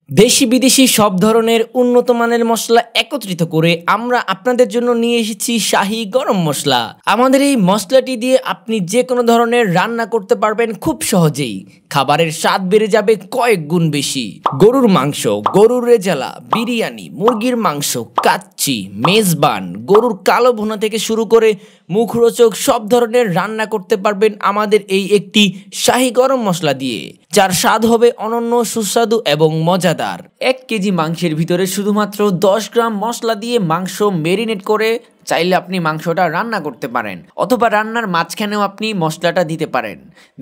দেশি বিদেশি সব ধরনের উন্নত মানের মশলা একত্রিত করে আমরা আপনাদের জন্য নিয়ে এসেছি শাহী গরম মশলা। আমাদের এই মশলাটি দিয়ে আপনি যে কোনো ধরনের রান্না করতে পারবেন খুব সহজেই। খাবারের স্বাদ বেড়ে যাবে কয়েক গুণ বেশি। গরুর মাংস, গরুর রেজালা, বিরিয়ানি, মুরগির মাংস, কাচ্চি, মেজবান, গরুর কালো ভুনা থেকে শুরু করে মুখরোচক সব ধরনের রান্না করতে পারবেন আমাদের এই একটি শাহী গরম মশলা দিয়ে, যার স্বাদ হবে অনন্য, সুস্বাদু এবং মজাদার। 1 কেজি মাংসের ভিতরে শুধুমাত্র 10 গ্রাম মশলা দিয়ে মাংস মেরিনেট করে চাইলে আপনি মাংসটা রান্না করতে পারেন, অথবা রান্নার মাঝখানেও আপনি মশলাটা দিতে পারেন।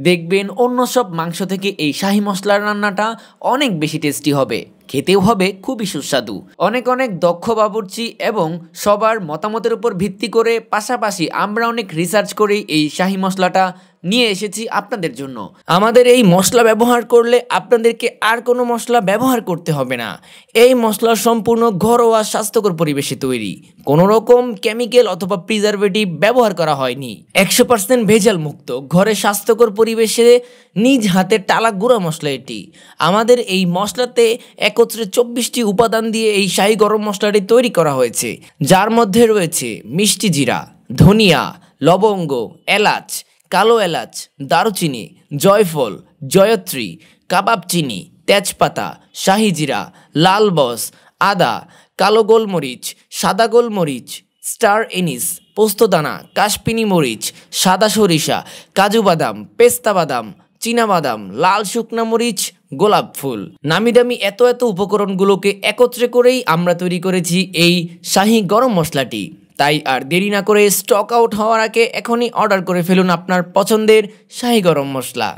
দেখবেন অন্য সব মাংস থেকে এই শাহী মশলার রান্নাটা অনেক বেশি টেস্টি হবে, খেতেও হবে খুবই সুস্বাদু। অনেক অনেক দক্ষ বাবুর্চি এবং সবার মতামতের উপর ভিত্তি করে পাশাপাশি আমরা অনেক রিসার্চ করে এই শাহী মশলাটা নিয়ে এসেছি আপনাদের জন্য। আমাদের এই মশলা ব্যবহার করলে আপনাদেরকে আর কোনো মশলা ব্যবহার করতে হবে না। এই মশলা সম্পূর্ণ ঘরোয়া স্বাস্থ্যকর পরিবেশে তৈরি, কোনো রকম কেমিক্যাল অথবা প্রিজারভেটিভ ব্যবহার করা হয়নি। 100% ভেজাল মুক্ত, ঘরে স্বাস্থ্যকর পরিবেশে নিজ হাতে টালা গুঁড়া মশলা এটি। আমাদের এই মশলাতে একত্রে 24টি উপাদান দিয়ে এই শাহী গরম মশলাটি তৈরি করা হয়েছে, যার মধ্যে রয়েছে মিষ্টি জিরা, ধনিয়া, লবঙ্গ, এলাচ, কালো এলাচ, দারুচিনি, জয়ফল, জয়ত্রী, কাবাব চিনি, তেজপাতা, শাহি জিরা, লাল বস, আদা, কালো গোলমরিচ, সাদা গোলমরিচ, স্টার এনিস, পোস্তদানা, কাশপিনি মরিচ, সাদা সরিষা, কাজু বাদাম, পেস্তা বাদাম, চীনাবাদাম, লাল শুকনা মরিচ, গোলাপ ফুল। নামি দামি এত এত উপকরণগুলোকে একত্রে করেই আমরা তৈরি করেছি এই শাহী গরম মশলাটি। তাই আর দেরি না করে স্টক আউট হওয়ার আগে এখনই অর্ডার করে ফেলুন আপনার পছন্দের শাহী গরম মশলা।